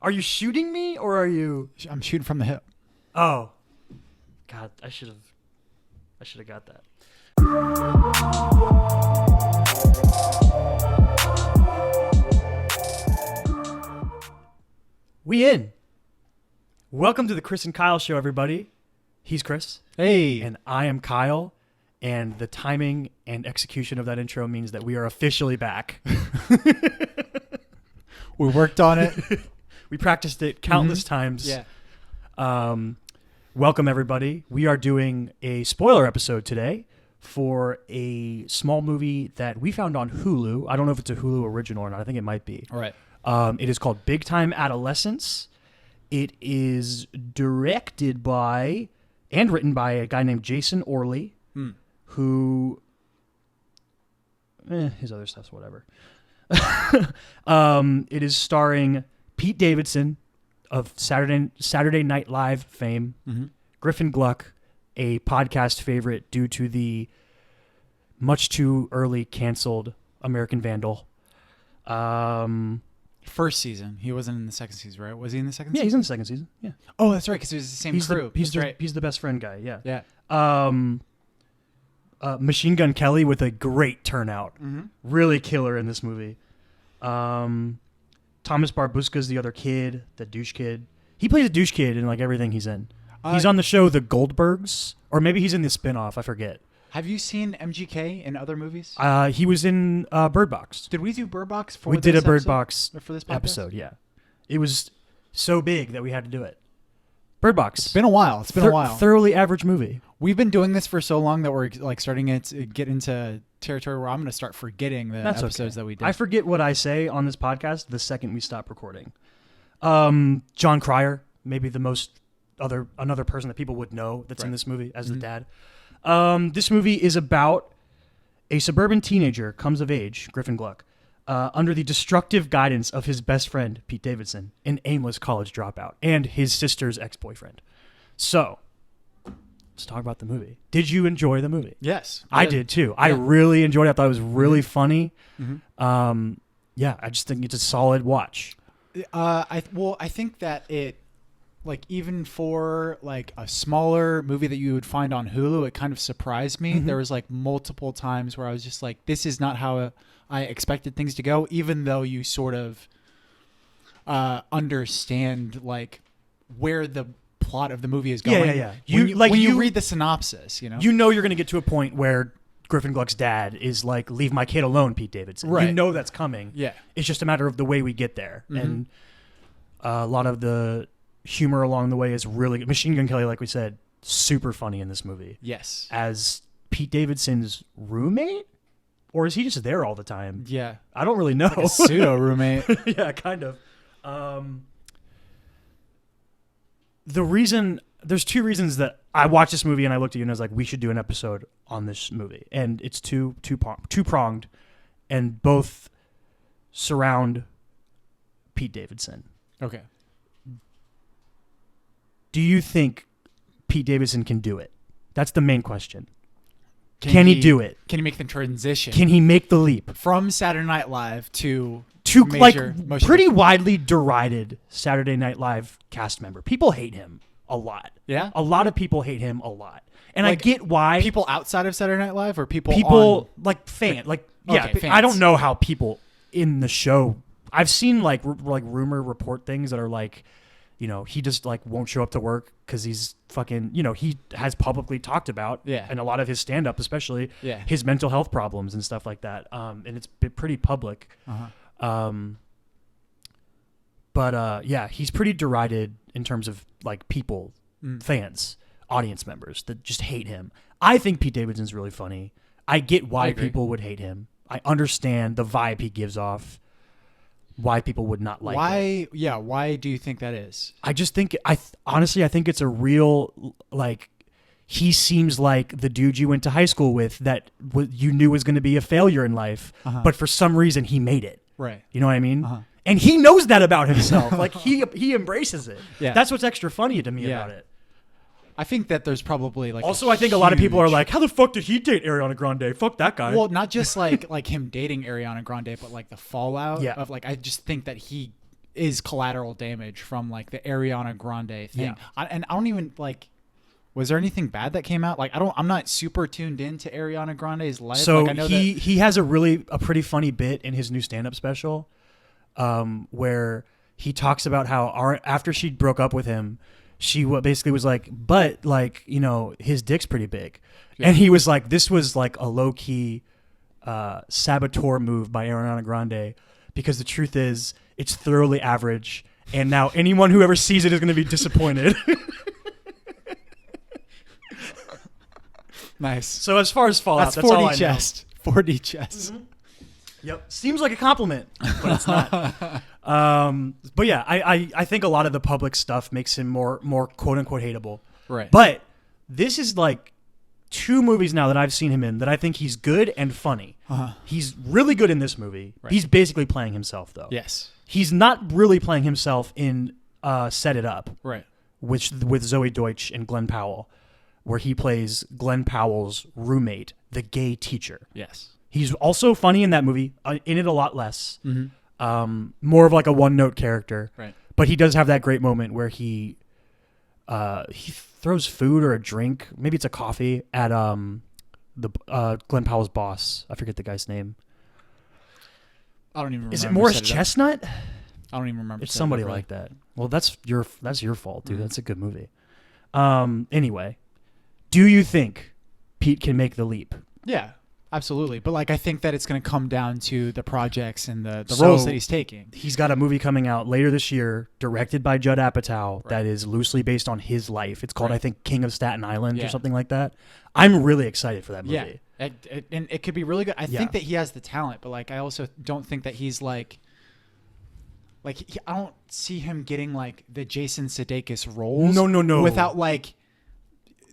Are you shooting me or are you? I'm shooting from the hip. Oh, God! I should have got that. We in. Welcome to the Chris and Kyle show, everybody. He's Chris. Hey. And I am Kyle. And the timing and execution of that intro means that we are officially back. We worked on it. We practiced it countless times. Yeah. Welcome, everybody. We are doing a spoiler episode today for a small movie that we found on Hulu. I don't know if it's a Hulu original or not. I think it might be. All right. It is called Big Time Adolescence. It is directed by and written by a guy named Jason Orley, who his other stuff's whatever. It is starring Pete Davidson of Saturday Night Live fame, Griffin Gluck, a podcast favorite due to the much too early canceled American Vandal. First season. He wasn't in the second season, right? Was he in the second Yeah, season? he's in the second season. Yeah. Oh, that's right, because it was the same crew. He's the best friend guy. Yeah. Yeah. Machine Gun Kelly with a great turnout. Really killer in this movie. Thomas Barbuska's the other kid, the douche kid. He plays a douche kid in like everything he's in. He's on the show The Goldbergs, or maybe he's in the spinoff. I forget. Have you seen MGK in other movies? He was in Bird Box. Did we do Bird Box for We this did a Bird episode? Box For this podcast? episode, yeah. It was so big that we had to do it. Bird Box. It's been a while. It's been a while. Thoroughly average movie. We've been doing this for so long that we're like starting to get into territory where I'm going to start forgetting the That's episodes okay. that we did. I forget what I say on this podcast the second we stop recording. John Cryer, maybe another person that people would know that's in this movie as the dad. This movie is about a suburban teenager comes of age, Griffin Gluck, under the destructive guidance of his best friend, Pete Davidson, an aimless college dropout, and his sister's ex-boyfriend. So, let's talk about the movie. Did you enjoy the movie? Yes. I did too. Yeah. I really enjoyed it. I thought it was really funny. Yeah, I just think it's a solid watch. I think that it, like, even for like a smaller movie that you would find on Hulu, it kind of surprised me. There was like multiple times where I was just like, this is not how I expected things to go, even though you sort of understand like where the plot of the movie is going. Yeah. When you read the synopsis, you know you're going to get to a point where Griffin Gluck's dad is like, leave my kid alone, Pete Davidson. Right. You know that's coming. Yeah. It's just a matter of the way we get there. And a lot of the humor along the way is really good. Machine Gun Kelly, like we said, super funny in this movie. Yes. As Pete Davidson's roommate? Or is he just there all the time? Yeah. I don't really know. Like a pseudo roommate. Yeah, kind of. There's two reasons that I watched this movie and I looked at you and I was like, we should do an episode on this movie. And it's two-pronged, and both surround Pete Davidson. Okay. Do you think Pete Davidson can do it? That's the main question. Can he do it? Can he make the transition? Can he make the leap from Saturday Night Live to like motion pretty picture? widely derided Saturday Night Live cast member? People hate him a lot. Yeah? A lot of people hate him a lot. And Like, I get why. People outside of Saturday Night Live or people like fans. Okay, fans. I don't know how people in the show. I've seen like rumor report things that are like, you know, he just like won't show up to work because he's fucking, you know, he has publicly talked about, and a lot of his stand-up especially, his mental health problems and stuff like that. And it's been pretty public. But he's pretty derided in terms of like people, fans, audience members that just hate him. I think Pete Davidson's really funny. I get why people would hate him. I understand the vibe he gives off. Why people would not like it. Why do you think that is? I just think, honestly, I think it's a real, like, he seems like the dude you went to high school with that you knew was going to be a failure in life, but for some reason he made it. Right. You know what I mean? And he knows that about himself. Like, he embraces it. Yeah. That's what's extra funny to me about it. I think that there's probably like also I think a lot of people are like, how the fuck did he date Ariana Grande? Fuck that guy. Well, not just like him dating Ariana Grande, but like the fallout of like, I just think that he is collateral damage from like the Ariana Grande thing. Yeah. And I don't even like. Was there anything bad that came out? Like I'm not super tuned into Ariana Grande's life. So like, I know he has a pretty funny bit in his new stand-up special, where he talks about how after she broke up with him, she basically was like, but like, you know, his dick's pretty big. Yeah. And he was like, this was like a low-key saboteur move by Ariana Grande, because the truth is it's thoroughly average, and now anyone who ever sees it is going to be disappointed. Nice. So as far as Fallout, that's 40 all I chest. know. 40 chest. Mm-hmm. Yep. Seems like a compliment, but it's not. But yeah, I think a lot of the public stuff makes him more quote unquote hateable. Right. But this is like 2 movies now that I've seen him in that I think he's good and funny. Uh-huh. He's really good in this movie. Right. He's basically playing himself though. Yes. He's not really playing himself in Set It Up. Right. With Zoe Deutsch and Glenn Powell, where he plays Glenn Powell's roommate, the gay teacher. Yes. He's also funny in that movie, in it a lot less. Mm-hmm. More of like a one-note character. Right. But he does have that great moment where he throws food or a drink, maybe it's a coffee, at Glenn Powell's boss. I forget the guy's name. I don't even remember. Is it Morris Chestnut? I don't even remember. It's somebody like that. Well, that's your fault, dude. Mm-hmm. That's a good movie. Anyway, do you think Pete can make the leap? Yeah, absolutely. But like, I think that it's going to come down to the projects and the roles that he's taking. He's got a movie coming out later this year, directed by Judd Apatow, that is loosely based on his life. It's called, I think, King of Staten Island or something like that. I'm really excited for that movie. Yeah, and it could be really good. I think that he has the talent, but like, I also don't think that he's like I don't see him getting like the Jason Sudeikis roles. No. Without like,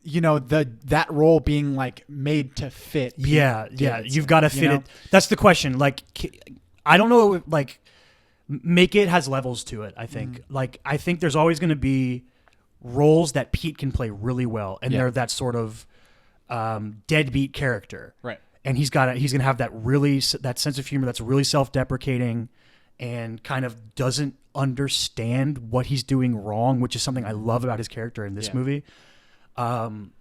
you know, that role being like made to fit. Yeah. You've got to fit it. That's the question. Like, I don't know. Like, Make It has levels to it. I think. Mm-hmm. Like, I think there's always going to be roles that Pete can play really well, and they're that sort of deadbeat character. Right. And he's going to have that sense of humor that's really self-deprecating and kind of doesn't understand what he's doing wrong, which is something I love about his character in this movie. Beyond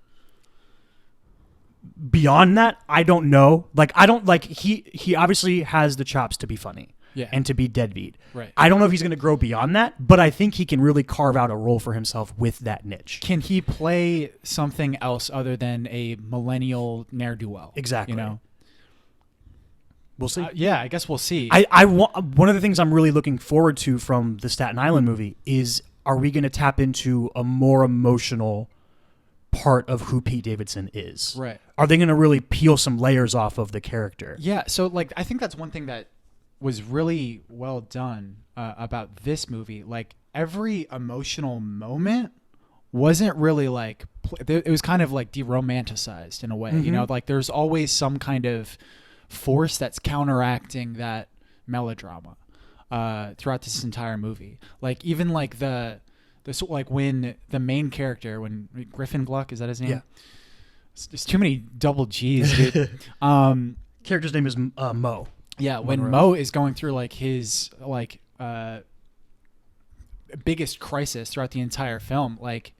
that, I don't know. Like, I don't like he obviously has the chops to be funny and to be deadbeat. Right. I don't know if he's going to grow beyond that, but I think he can really carve out a role for himself with that niche. Can he play something else other than a millennial ne'er-do-well? Exactly. You know? We'll see. Yeah, I guess we'll see. One of the things I'm really looking forward to from the Staten Island movie is, are we going to tap into a more emotional part of who Pete Davidson is? Right. Are they going to really peel some layers off of the character? Yeah. So like, I think that's one thing that was really well done about this movie. Like, every emotional moment wasn't really like, it was kind of like deromanticized in a way. Mm-hmm. You know, like there's always some kind of force that's counteracting that melodrama throughout this entire movie. Like, even like the like when the main character, when Griffin Gluck, is that his name? Yeah. There's too many double G's, dude. Character's name is Mo. Yeah, when Mo is going through like his like biggest crisis throughout the entire film, like,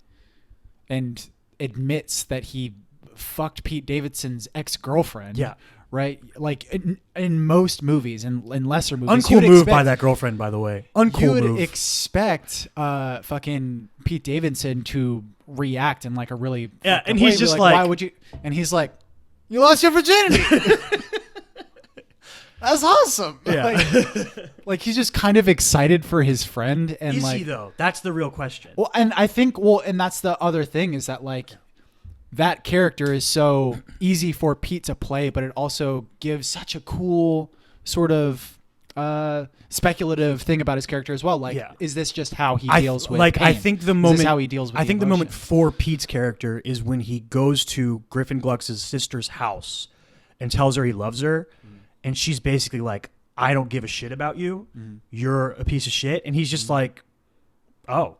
and admits that he fucked Pete Davidson's ex-girlfriend. Yeah. Right? Like, in most movies and in lesser movies. Uncool move by that girlfriend, by the way. Uncool move. You would expect fucking Pete Davidson to react in like a really... Yeah, and he's just like... Why would you... And he's like, you lost your virginity! That's awesome! Yeah. Like, he's just kind of excited for his friend. And is he, though? That's the real question. Well, and I think... Well, and that's the other thing, is that like... That character is so easy for Pete to play, but it also gives such a cool sort of speculative thing about his character as well. Like, is this just how he deals with pain? I think the moment, is this how he deals with the moment for Pete's character is when he goes to Griffin Gluck's sister's house and tells her he loves her, and she's basically like, I don't give a shit about you. You're a piece of shit. And he's just like, oh,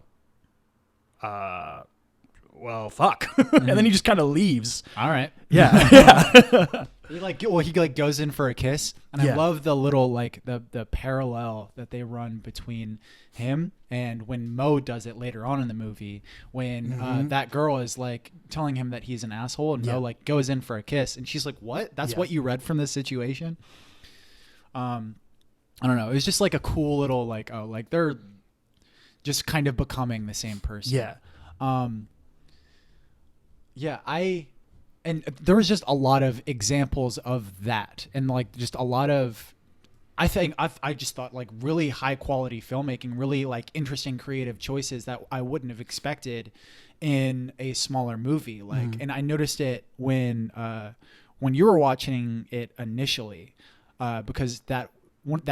well, fuck. And then he just kind of leaves. All right. Yeah. He like goes in for a kiss, and I love the little like the parallel that they run between him and when Mo does it later on in the movie, when that girl is like telling him that he's an asshole, and Mo like goes in for a kiss, and she's like, "What? That's what you read from this situation?" I don't know. It was just like a cool little like, oh, like they're just kind of becoming the same person. Yeah. And there was just a lot of examples of that, and like just a lot of, I just thought like really high quality filmmaking, really like interesting creative choices that I wouldn't have expected in a smaller movie. Like, and I noticed it when you were watching it initially, because that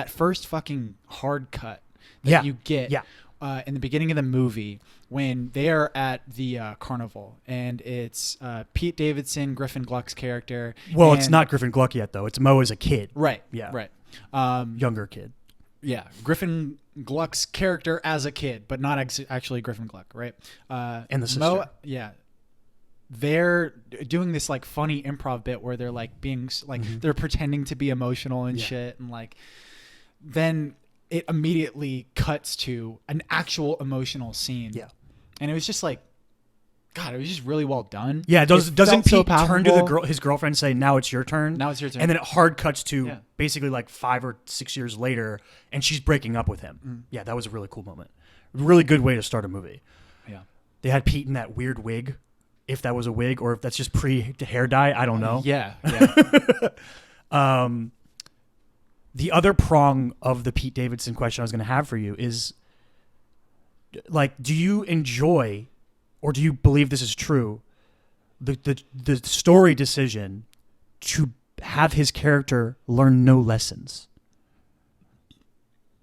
first fucking hard cut that you get in the beginning of the movie, when they're at the carnival, and it's Pete Davidson, Griffin Gluck's character. Well, it's not Griffin Gluck yet, though. It's Mo as a kid. Right. Yeah. Right. Younger kid. Yeah. Griffin Gluck's character as a kid, but not actually Griffin Gluck, right? And the sister. Mo, yeah. They're doing this like funny improv bit where they're like being like they're pretending to be emotional and shit, and like then it immediately cuts to an actual emotional scene. Yeah. And it was just like, God, it was just really well done. Yeah, doesn't Pete so turn to his girlfriend and say, "Now it's your turn"? Now it's your turn. And then it hard cuts to basically like 5 or 6 years later, and she's breaking up with him. Yeah, that was a really cool moment. Really good way to start a movie. Yeah. They had Pete in that weird wig, if that was a wig or if that's just pre-hair dye, I don't know. Yeah. The other prong of the Pete Davidson question I was going to have for you is, like, do you enjoy, or do you believe this is true, the story decision to have his character learn no lessons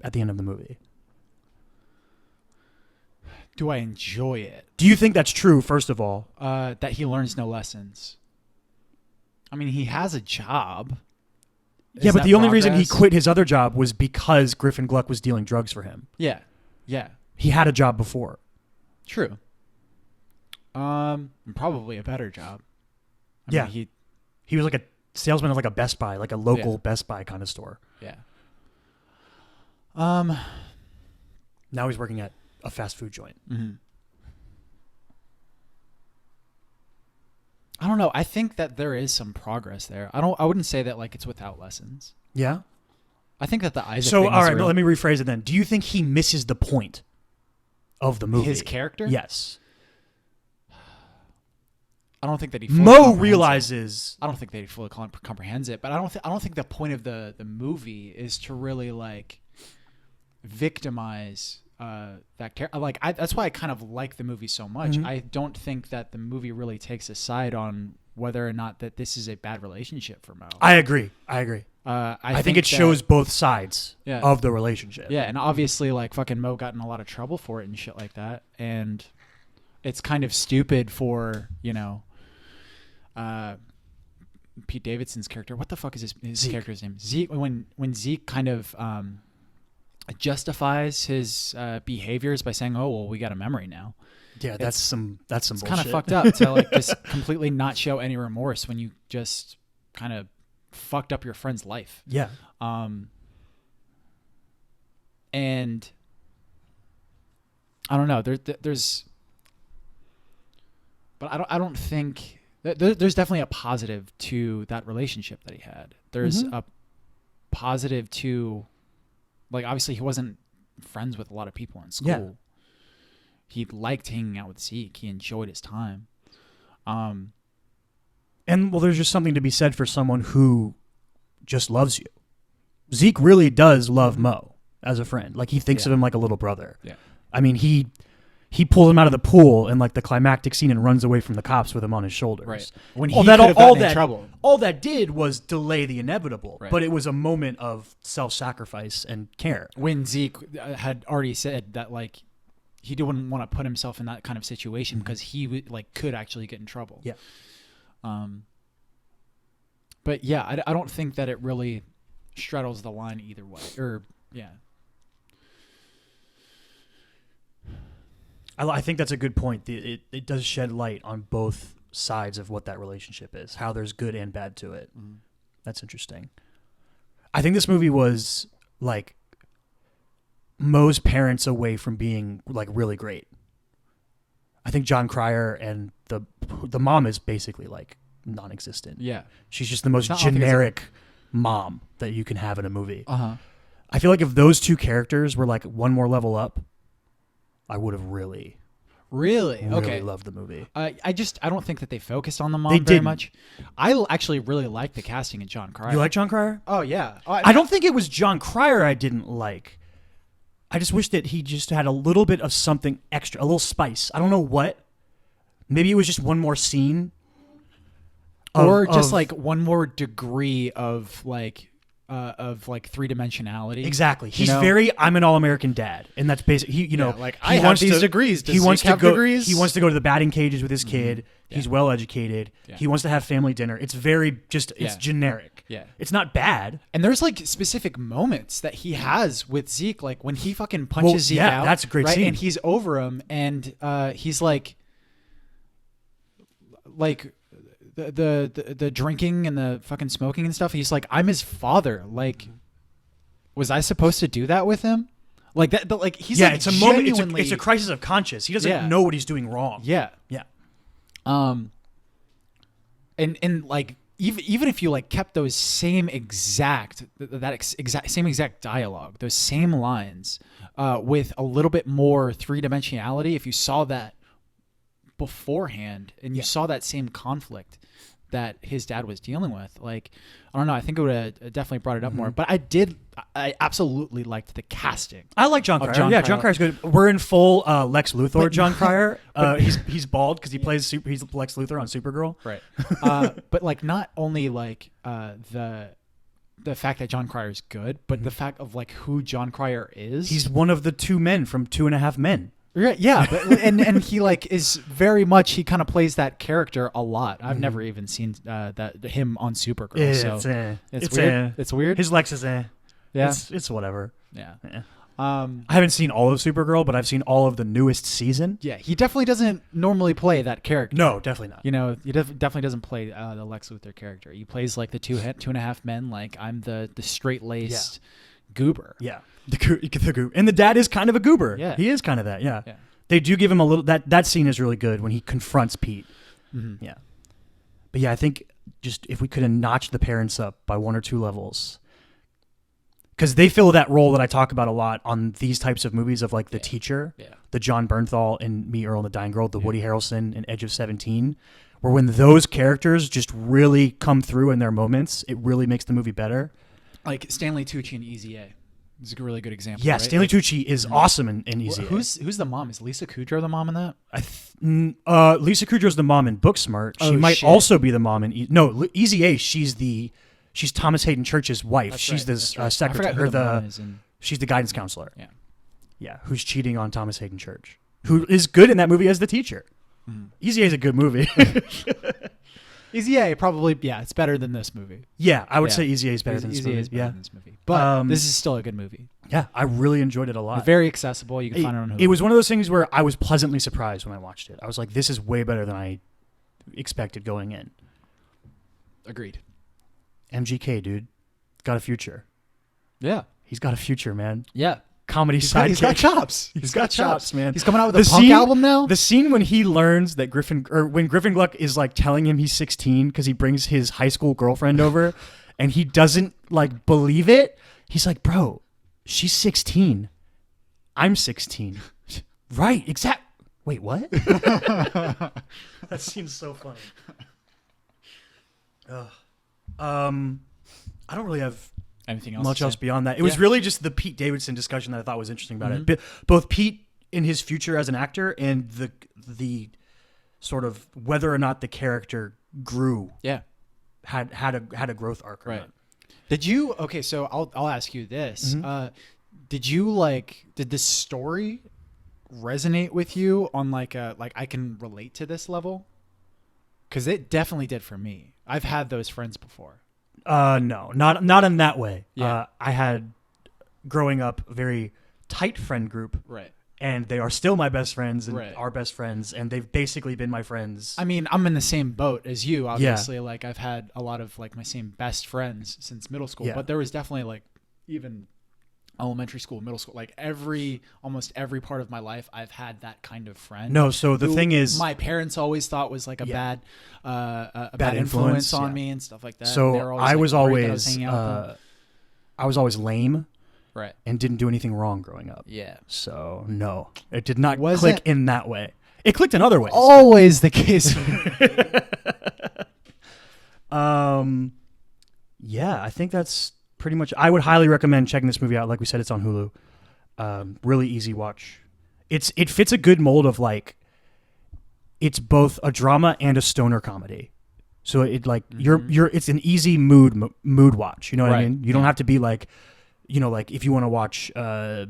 at the end of the movie? Do I enjoy it? Do you think that's true, first of all? That he learns no lessons. I mean, he has a job. Yeah, but the only reason he quit his other job was because Griffin Gluck was dealing drugs for him. Yeah. Yeah. He had a job before. True. Probably a better job. I mean, he was like a salesman of like a Best Buy, like a local Best Buy kind of store. Yeah. Now he's working at a fast food joint. I don't know. I think that there is some progress there. I wouldn't say that like it's without lessons. Yeah. I think that the Isaac So, thing all right, real. let me rephrase it then. Do you think he misses the point of the movie? His character? Yes. I don't think that he fully Mo realizes. I don't think that he fully comprehends it, but I don't think the point of the movie is to really like victimize that character. Like that's why I kind of like the movie so much. I don't think that the movie really takes a side on whether or not that this is a bad relationship for Mo. I agree. I think it shows both sides of the relationship. Yeah, and obviously like fucking Mo got in a lot of trouble for it and shit like that, and it's kind of stupid for, you know, Pete Davidson's character. What the fuck is his character's name? Zeke. When Zeke kind of justifies his behaviors by saying, "Oh well, we got a memory now." Yeah, that's some bullshit. It's kind of fucked up to like just completely not show any remorse when you just kind of fucked up your friend's life. Yeah. And I don't know. There's, but I don't think there's definitely a positive to that relationship that he had. There's a positive to, like, obviously he wasn't friends with a lot of people in school. Yeah. He liked hanging out with Zeke. He enjoyed his time. And well, there's just something to be said for someone who just loves you. Zeke really does love Mo as a friend. Like, he thinks of him like a little brother. Yeah. I mean, he pulled him out of the pool in like the climactic scene and runs away from the cops with him on his shoulders. Right. When he could have gotten in trouble. All that did was delay the inevitable. Right. But it was a moment of self-sacrifice and care. When Zeke had already said that, like, he didn't want to put himself in that kind of situation because he could actually get in trouble. Yeah. But yeah, I don't think that it really straddles the line either way. I think that's a good point. It does shed light on both sides of what that relationship is, how there's good and bad to it. That's interesting. I think this movie was like Moe's parents away from being like really great. I think John Cryer and the mom is basically like non-existent. Yeah. She's just the most Not generic mom that you can have in a movie. Uh-huh. I feel like if those two characters were like one more level up, I would have really Okay. loved the movie. I don't think that they focused on the mom They very didn't. much. Actually really like the casting of John Cryer. You like John Cryer? Oh yeah. I don't think it was John Cryer I didn't like. I just wish that he just had a little bit of something extra, a little spice. I don't know what. Maybe it was just one more scene. Or just like one more degree of three-dimensionality. Exactly. He's know? I'm an all-American dad, and that's basically he I have these degrees. Does he wants Zeke have to go. degrees? He wants to go to the batting cages with his kid. Yeah. He's well educated. Yeah. He wants to have family dinner. It's very it's Yeah. generic. Yeah. It's not bad. And there's like specific moments that he has with Zeke, like when he fucking punches Zeke out. That's a great right? scene. And he's over him, and he's like the drinking and the fucking smoking and stuff. He's like, I'm his father. Like, was I supposed to do that with him? Like that. But like he's like it's a moment. genuinely- It's a crisis of conscience. He doesn't know what he's doing wrong. Yeah. Yeah. And like even if you like kept those same exact same exact dialogue, those same lines, with a little bit more three-dimensionality, if you saw that beforehand and you saw that same conflict that his dad was dealing with, like, I don't know, I think it would have definitely brought it up more. But I absolutely liked the casting. I like John Cryer. John Cryer's good. We're in full Lex Luthor. John Cryer. He's bald because he's Lex Luthor on Supergirl. Right. But like not only like the fact that John Cryer is good, but the fact of like who John Cryer is. He's one of the two men from 2.5 Men. Yeah, but, and he like is very much, he kind of plays that character a lot. I've never even seen him on Supergirl. It's weird. It's weird. His Lex is Yeah. It's whatever. Yeah. I haven't seen all of Supergirl, but I've seen all of the newest season. Yeah, he definitely doesn't normally play that character. No, definitely not. You know, he definitely doesn't play the Lex Luthor character. He plays like the 2.5 Men. Like, I'm the straight-laced goober. Yeah. The goober. And the dad is kind of a goober. Yeah. He is kind of that, yeah. They do give him a little... That scene is really good when he confronts Pete. Mm-hmm. Yeah. But yeah, I think just if we could have notched the parents up by 1 or 2 levels... Because they fill that role that I talk about a lot on these types of movies of like the teacher, the John Bernthal in Me, Earl and the Dying Girl, the Woody Harrelson in Edge of 17, where when those characters just really come through in their moments, it really makes the movie better. Like Stanley Tucci in Easy A is a really good example. Yeah, right? Stanley Tucci is awesome in Easy A. Who's the mom? Is Lisa Kudrow the mom in that? Lisa Kudrow's the mom in Booksmart. She might also be the mom in Easy A. She's Thomas Hayden Church's wife. That's she's right, the secretary. I forgot who the mom is she's the guidance counselor. Yeah. Yeah, who's cheating on Thomas Hayden Church, who is good in that movie as the teacher. Easy A is a good movie. Easy A probably, it's better than this movie. Yeah, I would say Easy A is better than this Easy movie. A is better than this movie. But this is still a good movie. Yeah, I really enjoyed it a lot. Very accessible. You can find it on Hulu. It was one of those things where I was pleasantly surprised when I watched it. I was like, this is way better than I expected going in. Agreed. MGK, dude. Got a future. Yeah. He's got a future, man. Yeah. Comedy sidekick. He's got chops. He's got chops, man. He's coming out with a punk album now. The scene when he learns that when Griffin Gluck is like telling him he's 16 because he brings his high school girlfriend over and he doesn't like believe it. He's like, bro, she's 16. I'm 16. Right. Exact. Wait, what? That seems so funny. I don't really have anything else much else beyond that. It was really just the Pete Davidson discussion that I thought was interesting about it. Both Pete in his future as an actor and the sort of whether or not the character grew. Yeah. Had a growth arc. Right. Did you? Okay, so I'll ask you this. Did the story resonate with you on like I can relate to this level? Because it definitely did for me. I've had those friends before. No, not in that way. Yeah. I had growing up a very tight friend group. Right. and they are still my best friends and Right. our best friends, and they've basically been my friends. I mean, I'm in the same boat as you, obviously. Like, I've had a lot of like my same best friends since middle school, Yeah. but there was definitely like even elementary school, middle school, like almost every part of my life, I've had that kind of friend. No, so the who thing is, my parents always thought was like a Yeah. bad influence on yeah. me and stuff like that. So They were always, I like, was worried that always, hanging out with them. I was always lame Right. and didn't do anything wrong growing up. Yeah. So no, it did not Was click it- in that way. It clicked in other ways. Always the case. Yeah, I think that's pretty much. I would highly recommend checking this movie out. Like we said, it's on Hulu. Really easy watch. It fits a good mold of like. It's both a drama and a stoner comedy, so it like you're. It's an easy mood watch. You know what I Right. mean? You don't have to be like, like if you want to watch. There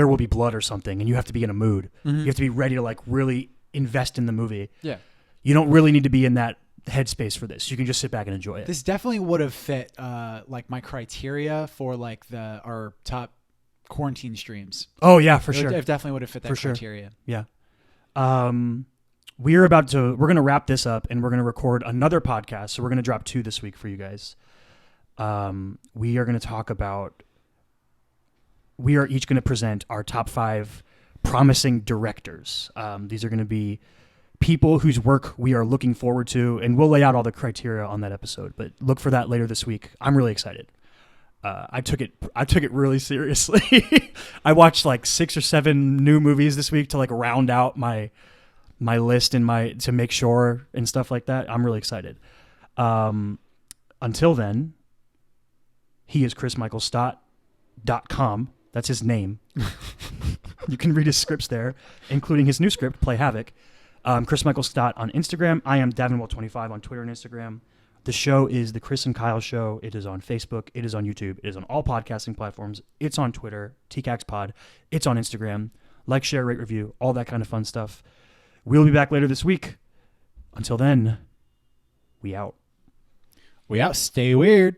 Will Be Blood or something, and you have to be in a mood. Mm-hmm. You have to be ready to like really invest in the movie. Yeah. You don't really need to be in that headspace for this. You can just sit back and enjoy it. This definitely would have fit like my criteria for like our top quarantine streams. Oh yeah, for It sure. definitely would have fit that For sure. criteria. Yeah. We're going to wrap this up, and we're going to record another podcast. So we're going to drop 2 this week for you guys. We are going to talk about. We are each going to present our top 5 promising directors. These are going to be people whose work we are looking forward to, and we'll lay out all the criteria on that episode. But look for that later this week. I'm really excited. I took it really seriously. I watched like 6 or 7 new movies this week to like round out my list and to make sure and stuff like that. I'm really excited. Until then, he is ChrisMichaelStott.com. That's his name. You can read his scripts there, including his new script, Play Havoc. Chris Michael Stott on Instagram. I am Davinwell25 on Twitter and Instagram. The show is The Chris and Kyle Show. It is on Facebook. It is on YouTube. It is on all podcasting platforms. It's on Twitter, TCAX Pod. It's on Instagram. Like, share, rate, review, all that kind of fun stuff. We'll be back later this week. Until then, we out. We out. Stay weird.